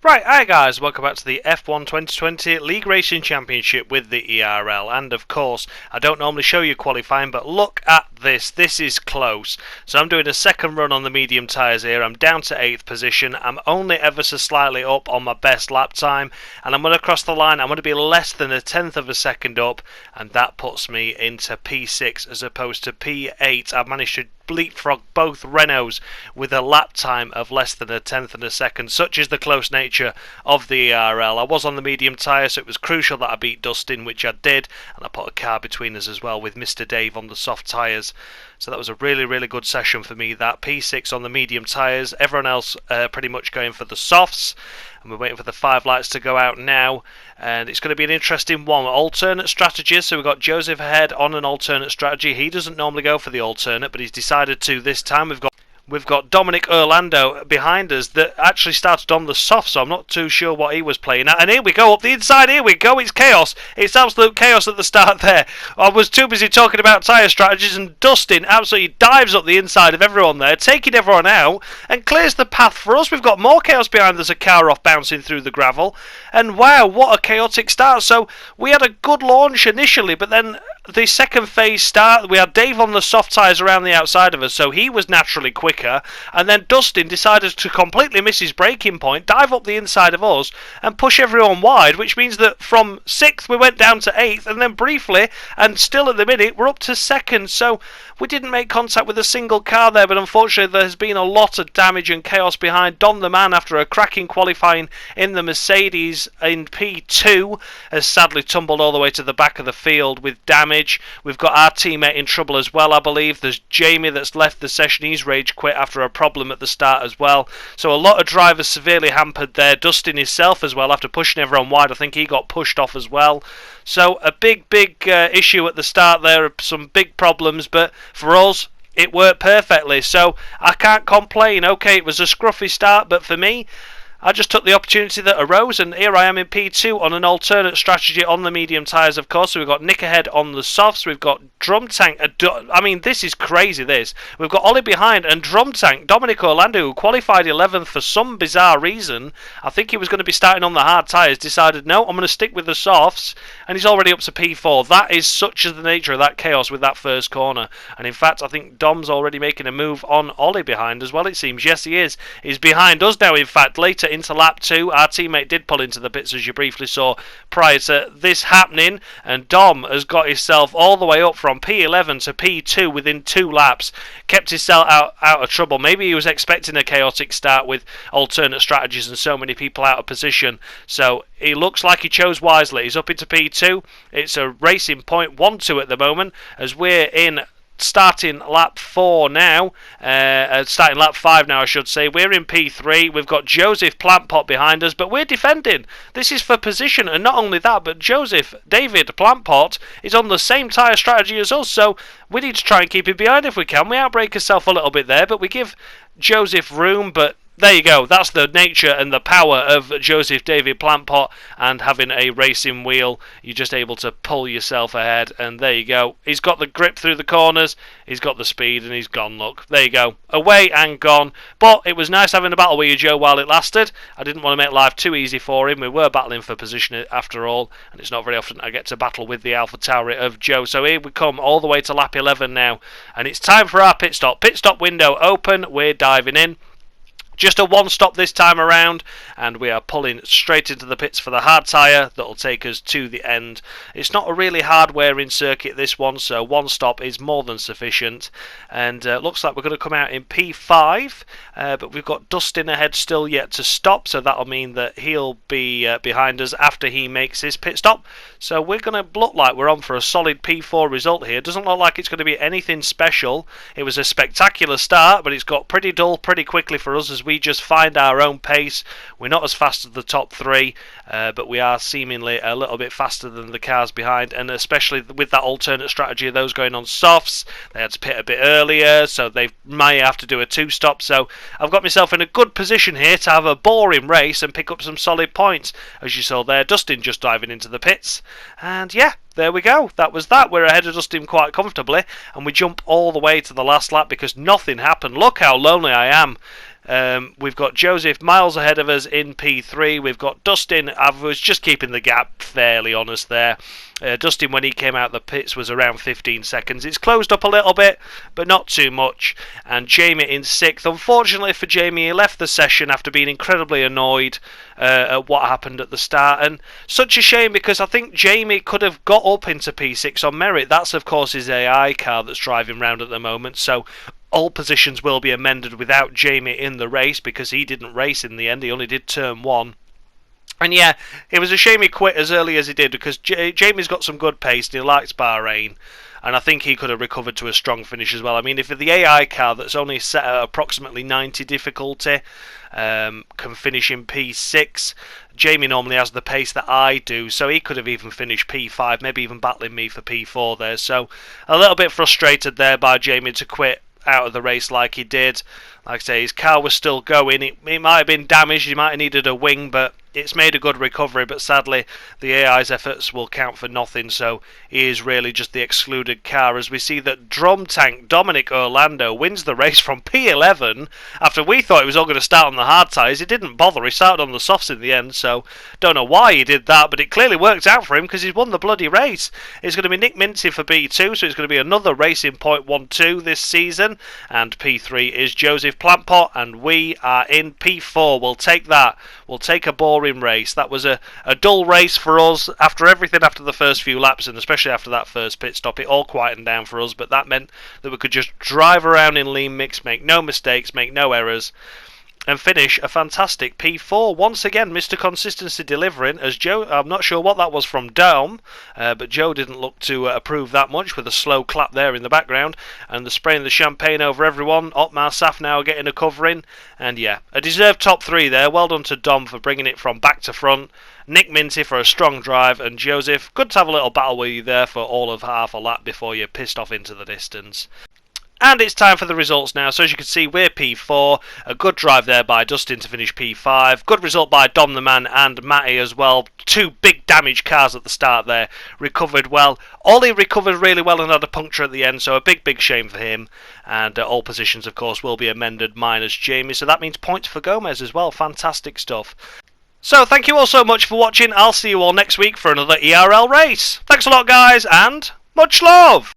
Right, hi guys, welcome back to the F1 2020 League Racing Championship with the ERL, and of course, I don't normally show you qualifying, but look at this is close. So I'm doing a second run on the medium tyres here, I'm down to 8th position, I'm only ever so slightly up on my best lap time, and I'm going to cross the line, I'm going to be less than a tenth of a second up, and that puts me into P6 as opposed to P8. I've managed to leapfrog both Renaults with a lap time of less than a tenth of a second. Such is the close nature of the ERL. I was on the medium tyre, so it was crucial that I beat Dustin, which I did, and I put a car between us as well with Mr. Dave on the soft tyres. So that was a really good session for me. That P6 on the medium tyres, everyone else pretty much going for the softs, and we're waiting for the 5 lights to go out now, and it's going to be an interesting one. Alternate strategies, so we've got Joseph ahead on an alternate strategy. He doesn't normally go for the alternate, but he's decided to this time. We've got Dominic Orlando behind us that actually started on the soft, so I'm not too sure what he was playing at. And here we go, up the inside, here we go, it's chaos. It's absolute chaos at the start there. I was too busy talking about tyre strategies, and Dustin absolutely dives up the inside of everyone there, taking everyone out, and clears the path for us. We've got more chaos behind us, a car off bouncing through the gravel. And wow, what a chaotic start. So we had a good launch initially, but then the second phase start, we had Dave on the soft tyres around the outside of us, so he was naturally quicker, and then Dustin decided to completely miss his braking point, dive up the inside of us, and push everyone wide, which means that from 6th we went down to 8th, and then briefly, and still at the minute, we're up to 2nd, so we didn't make contact with a single car there, but unfortunately there has been a lot of damage and chaos behind Don the Man after a cracking qualifying in the Mercedes in P2, has sadly tumbled all the way to the back of the field with damage. We've got our teammate in trouble as well, I believe. There's Jamie that's left the session. He's rage quit after a problem at the start as well. So a lot of drivers severely hampered there. Dustin himself as well, after pushing everyone wide. I think he got pushed off as well. So a big issue at the start there. Some big problems, but for us, it worked perfectly. So I can't complain. Okay, it was a scruffy start, but for me, I just took the opportunity that arose, and here I am in P2 on an alternate strategy on the medium tyres, of course. So we've got Nick ahead on the softs, we've got Drum Tank, I mean, this is crazy, this. We've got Ollie behind, and Drum Tank, Dominic Orlando, who qualified 11th for some bizarre reason. I think he was going to be starting on the hard tyres, decided, no, I'm going to stick with the softs, and he's already up to P4. That is such the nature of that chaos with that first corner. And in fact, I think Dom's already making a move on Ollie behind as well, it seems. Yes, he is. He's behind us now, in fact, later into lap 2. Our teammate did pull into the pits, as you briefly saw prior to this happening, and Dom has got himself all the way up from P11 to P2 within 2 laps, kept himself out of trouble. Maybe he was expecting a chaotic start with alternate strategies and so many people out of position, so he looks like he chose wisely. He's up into P2. It's a racing point 1-2 at the moment, as we're in starting lap 4 now, starting lap 5 now I should say. We're in P3, we've got Joseph Plantpot behind us, but we're defending. This is for position, and not only that, but Joseph David Plantpot is on the same tyre strategy as us, so we need to try and keep him behind if we can. We outbrake ourselves a little bit there, but we give Joseph room, but there you go, that's the nature and the power of Joseph David Plantpot, and having a racing wheel, you're just able to pull yourself ahead, and there you go. He's got the grip through the corners, he's got the speed, and he's gone, look. There you go, away and gone. But it was nice having a battle with you, Joe, while it lasted. I didn't want to make life too easy for him. We were battling for position after all, and it's not very often I get to battle with the Alpha Tauri of Joe. So here we come all the way to lap 11 now, and it's time for our pit stop. Pit stop window open, we're diving in. Just a one stop this time around, and we are pulling straight into the pits for the hard tyre that will take us to the end. It's not a really hard wearing circuit, this one, so one stop is more than sufficient. And looks like we're going to come out in P5, but we've got Dustin ahead still yet to stop, so that'll mean that he'll be behind us after he makes his pit stop. So we're going to look like we're on for a solid P4 result here. Doesn't look like it's going to be anything special. It was a spectacular start, but it's got pretty dull pretty quickly for us as we just find our own pace. We're not as fast as the top 3, but we are seemingly a little bit faster than the cars behind, and especially with that alternate strategy of those going on softs, they had to pit a bit earlier, so they may have to do a 2-stop. So I've got myself in a good position here to have a boring race and pick up some solid points. As you saw there, Dustin just diving into the pits, and yeah, there we go. That was that. We're ahead of Dustin quite comfortably, and we jump all the way to the last lap because nothing happened. Look how lonely I am. We've got Joseph miles ahead of us in P3. We've got Dustin. I was just keeping the gap fairly honest there. Dustin, when he came out the pits, was around 15 seconds. It's closed up a little bit, but not too much. And Jamie in 6th. Unfortunately for Jamie, he left the session after being incredibly annoyed at what happened at the start. And such a shame, because I think Jamie could have got up into P6 on merit. That's, of course, his AI car that's driving round at the moment. So all positions will be amended without Jamie in the race, because he didn't race in the end. He only did turn 1. And yeah, it was a shame he quit as early as he did, because Jamie's got some good pace and he likes Bahrain, and I think he could have recovered to a strong finish as well. I mean, if the AI car that's only set at approximately 90 difficulty can finish in P6, Jamie normally has the pace that I do, so he could have even finished P5, maybe even battling me for P4 there. So a little bit frustrated there by Jamie to quit out of the race like he did. Like I say, his car was still going. It might have been damaged, he might have needed a wing, but it's made a good recovery. But sadly, the AI's efforts will count for nothing, so he is really just the excluded car, as we see that drum tank Dominic Orlando wins the race from P11 after we thought he was all going to start on the hard tyres. He didn't bother, he started on the softs in the end, so don't know why he did that, but it clearly worked out for him, because he's won the bloody race. It's going to be Nick Minty for B2, so it's going to be another Racing Point 1-2 this season, and P3 is Joseph Plantpot, and we are in P4. We'll take that. We'll take a boring race. That was a dull race for us after everything after the first few laps, and especially after that first pit stop. It all quietened down for us, but that meant that we could just drive around in lean mix, make no mistakes, make no errors, and finish a fantastic P4. Once again, Mr. Consistency delivering, as Joe, I'm not sure what that was from Dome, but Joe didn't look to approve that much, with a slow clap there in the background, and the spraying the champagne over everyone. Otmar Saf now getting a covering, and yeah, a deserved top 3 there. Well done to Dom for bringing it from back to front, Nick Minty for a strong drive, and Joseph, good to have a little battle with you there for all of half a lap before you pissed off into the distance. And it's time for the results now. So as you can see, we're P4. A good drive there by Dustin to finish P5. Good result by Dom the Man and Matty as well. 2 big damaged cars at the start there. Recovered well. Ollie recovered really well and had a puncture at the end, so a big shame for him. And all positions, of course, will be amended, minus Jamie. So that means points for Gomez as well. Fantastic stuff. So thank you all so much for watching. I'll see you all next week for another ERL race. Thanks a lot, guys, and much love!